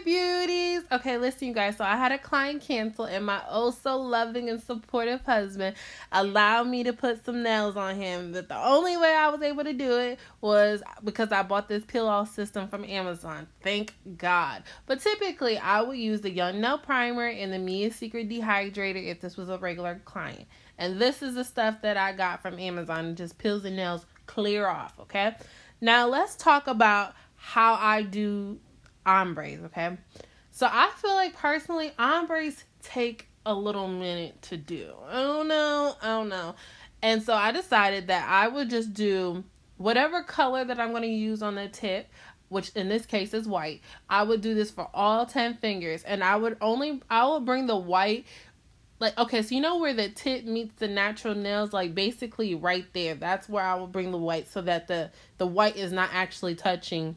beauties. Okay, listen, you guys. So I had a client cancel, and my oh so loving and supportive husband allowed me to put some nails on him. But the only way I was able to do it was because I bought this peel off system from Amazon. Thank God. But typically, I would use the Young Nail Primer and the Mia Secret Dehydrator if this was a regular client. And this is the stuff that I got from Amazon. It just peels the nails clear off. Okay. Now let's talk about how I do ombres, okay? So I feel like personally, ombres take a little minute to do. I don't know. And so I decided that I would just do whatever color that I'm going to use on the tip, which in this case is white. I would do this for all 10 fingers, and I would bring the white, like, okay, so you know where the tip meets the natural nails, like basically right there. That's where I will bring the white, so that the white is not actually touching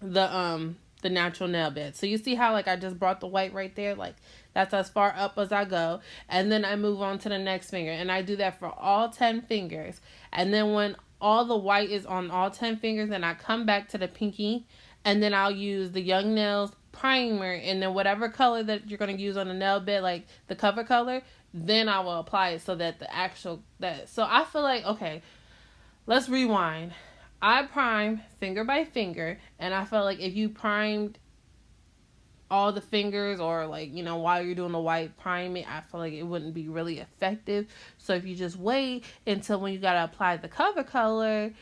the natural nail bed. So you see how like I just brought the white right there, like that's as far up as I go, and then I move on to the next finger, and I do that for all 10 fingers. And then when all the white is on all 10 fingers, then I come back to the pinky, and then I'll use the Young Nails primer, and then whatever color that you're going to use on the nail bed, like the cover color, then I will apply it so that so I feel like, okay, let's rewind. I prime finger by finger, and I felt like if you primed all the fingers, or like, you know, while you're doing the white priming, I feel like it wouldn't be really effective. So if you just wait until when you gotta apply the cover color,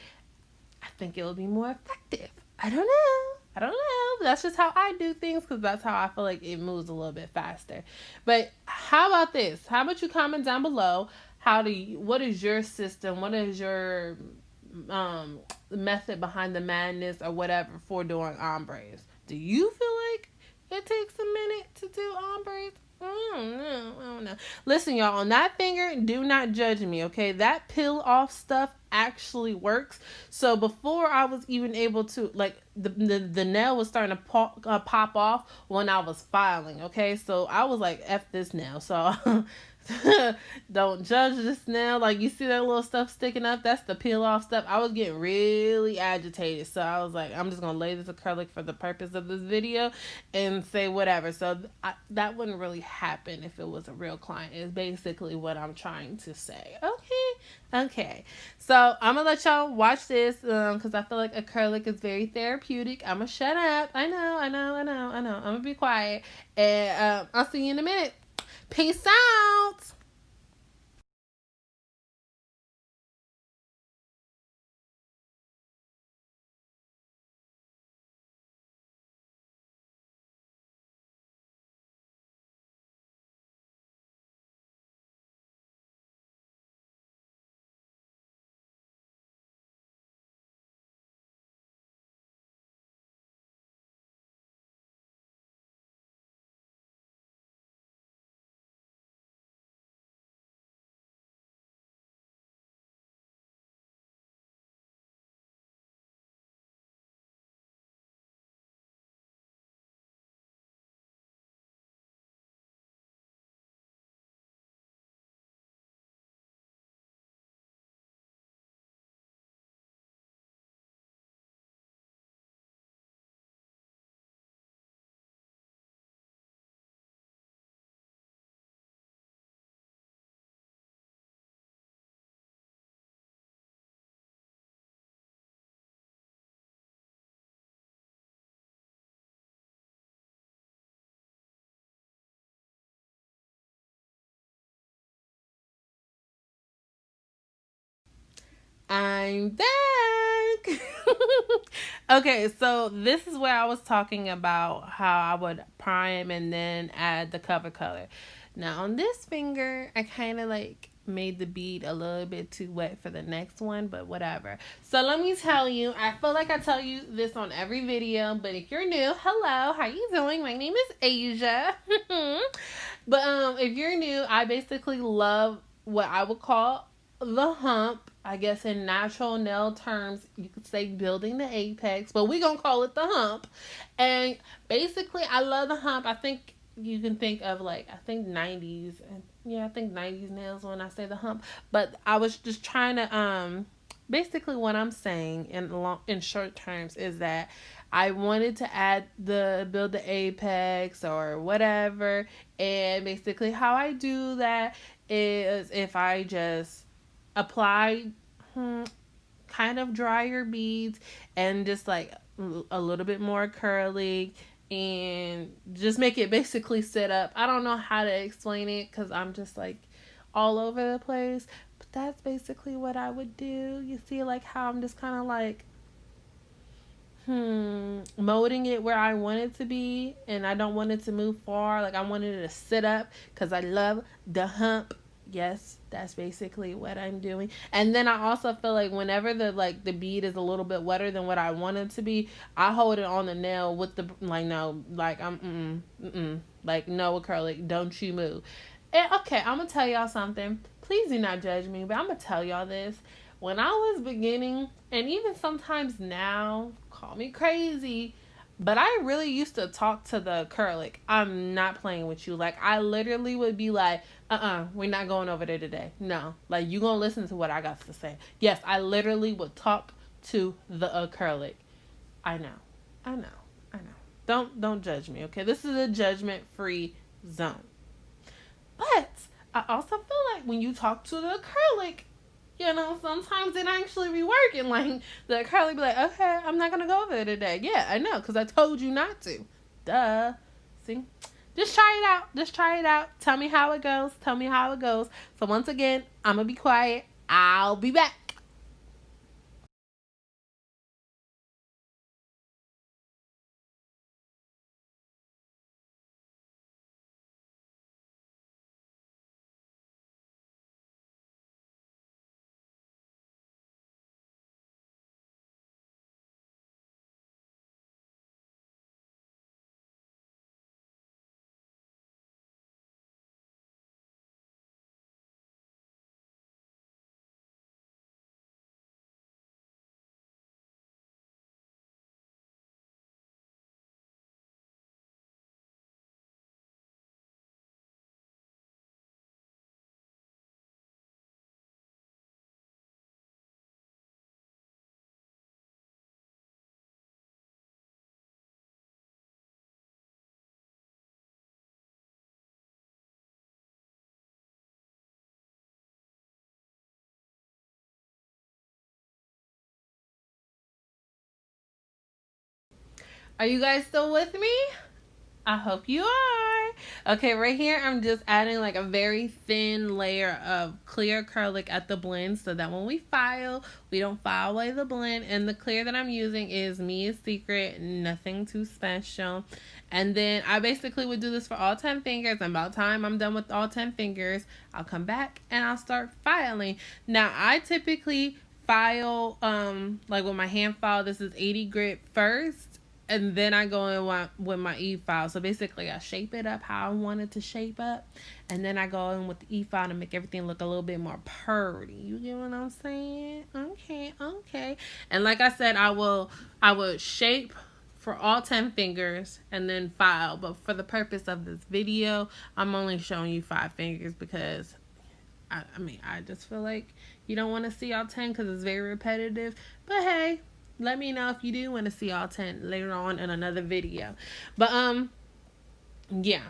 I think it'll be more effective. I don't know. That's just how I do things, because that's how I feel like it moves a little bit faster. But how about this? How about you comment down below? What is your system? What is your method behind the madness or whatever for doing ombres? Do you feel like it takes a minute to do ombres? I don't know. Listen, y'all, on that finger, do not judge me, okay? That peel off stuff actually works. So before I was even able to, like, the nail was starting to pop off when I was filing, okay? So I was like, F this nail. So don't judge this nail. Like, you see that little stuff sticking up? That's the peel off stuff. I was getting really agitated. So I was like, I'm just going to lay this acrylic for the purpose of this video and say whatever. So that wouldn't really happen if it was a real client, is basically what I'm trying to say. Okay. So I'm going to let y'all watch this because I feel like acrylic is very therapeutic. I'm going to shut up. I know. I'm going to be quiet. And I'll see you in a minute. Peace out. I'm back. Okay, so this is where I was talking about how I would prime and then add the cover color. Now on this finger, I kind of like made the bead a little bit too wet for the next one, but whatever. So let me tell you, I feel like I tell you this on every video, but if you're new, hello, how you doing? My name is Asia. But if you're new, I basically love what I would call the hump. I guess in natural nail terms, you could say building the apex, but we gonna call it the hump. And basically, I love the hump. I think you can think of like, I think 90s, and yeah, I think 90s nails when I say the hump. But I was just trying to basically what I'm saying in short terms is that I wanted to build the apex or whatever, and basically how I do that is if I just apply kind of drier beads and just like a little bit more curly and just make it basically sit up. I don't know how to explain it because I'm just like all over the place, but that's basically what I would do. You see like how I'm just kind of like molding it where I want it to be, and I don't want it to move far. Like I wanted it to sit up because I love the hump. Yes, that's basically what I'm doing. And then I also feel like whenever the bead is a little bit wetter than what I want it to be, I hold it on the nail with the like no, like like no acrylic, don't you move. And okay, I'm gonna tell y'all something. Please do not judge me, but I'm gonna tell y'all this. When I was beginning, and even sometimes now, call me crazy, but I really used to talk to the acrylic. I'm not playing with you. Like, I literally would be like, we're not going over there today. No. Like, you gonna listen to what I got to say. Yes, I literally would talk to the acrylic. I know. I know. I know. Don't judge me, okay? This is a judgment-free zone. But I also feel like when you talk to the acrylic, sometimes it actually be working. Like, the acrylic be like, okay, I'm not going to go over there today. Yeah, I know, because I told you not to. Duh. See? Just try it out. Just try it out. Tell me how it goes. Tell me how it goes. So once again, I'm going to be quiet. I'll be back. Are you guys still with me? I hope you are. Okay, right here I'm just adding like a very thin layer of clear acrylic at the blend so that when we file, we don't file away the blend. And the clear that I'm using is Mia's Secret, nothing too special. And then I basically would do this for all 10 fingers. And by the time I'm done with all 10 fingers, I'll come back and I'll start filing. Now, I typically file, like with my hand file, this is 80 grit first. And then I go in with my e-file. So basically, I shape it up how I want it to shape up. And then I go in with the e-file to make everything look a little bit more pretty. You get what I'm saying? Okay. And like I said, I would shape for all 10 fingers and then file. But for the purpose of this video, I'm only showing you 5 fingers because, I just feel like you don't want to see all 10 because it's very repetitive. But hey, let me know if you do want to see all 10 later on in another video. But, yeah,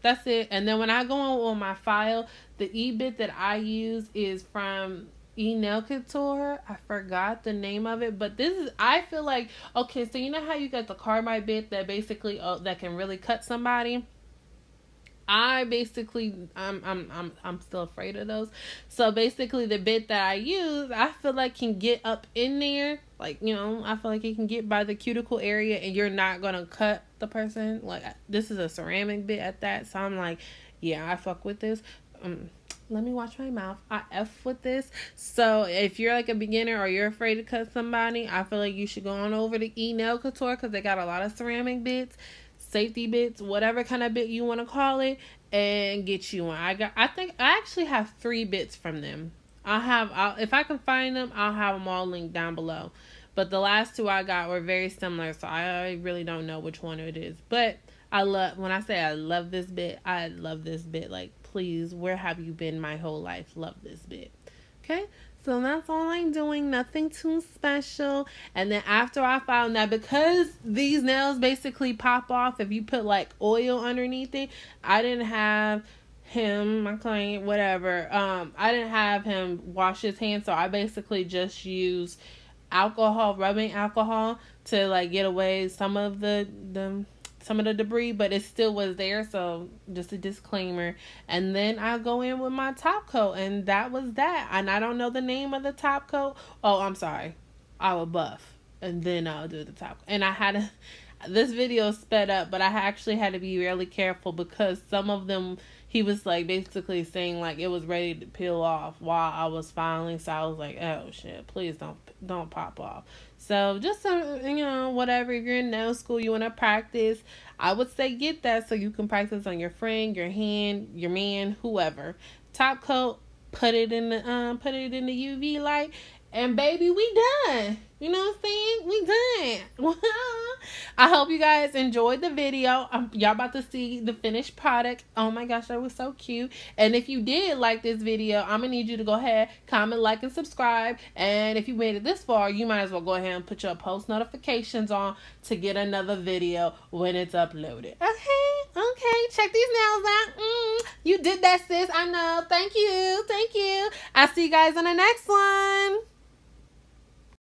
that's it. And then when I go on my file, the e-bit that I use is from Nail Couture. I forgot the name of it, but this is, I feel like, okay, so you know how you got the carbide bit that basically, that can really cut somebody? I'm still afraid of those. So basically the bit that I use, I feel like can get up in there. Like, I feel like it can get by the cuticle area and you're not going to cut the person. Like, this is a ceramic bit at that. So I'm like, yeah, I fuck with this. Let me watch my mouth. I F with this. So if you're like a beginner or you're afraid to cut somebody, I feel like you should go on over to Nail Couture because they got a lot of ceramic bits, safety bits, whatever kind of bit you want to call it, and get you one. I think I actually have 3 bits from them. If I can find them, I'll have them all linked down below. But the last 2 I got were very similar, so I really don't know which one it is. But when I say I love this bit, Like, please, where have you been my whole life? Love this bit. Okay? So that's all I'm doing, nothing too special. And then after I found that, because these nails basically pop off if you put like oil underneath it, I didn't have him, my client, whatever. I didn't have him wash his hands, so I basically just used alcohol, rubbing alcohol, to like get away some of the debris, but it still was there. So just a disclaimer. And then I go in with my top coat, and that was that. And I don't know the name of the top coat. Oh, I'm sorry. I will buff, and then I'll do the top. And I had a, this video sped up, but I actually had to be really careful because some of them, he was like basically saying like it was ready to peel off while I was filing. So I was like, oh shit, please don't pop off. So just whatever. If you're in nail school, you want to practice, I would say get that so you can practice on your friend, your hand, your man, whoever. Top coat, put it in the UV light, and baby, we done. You know what I'm saying? We done. I hope you guys enjoyed the video. Y'all about to see the finished product. Oh my gosh, that was so cute. And if you did like this video, I'm going to need you to go ahead, comment, like, and subscribe. And if you made it this far, you might as well go ahead and put your post notifications on to get another video when it's uploaded. Okay, check these nails out. You did that, sis. I know. Thank you. I'll see you guys on the next one.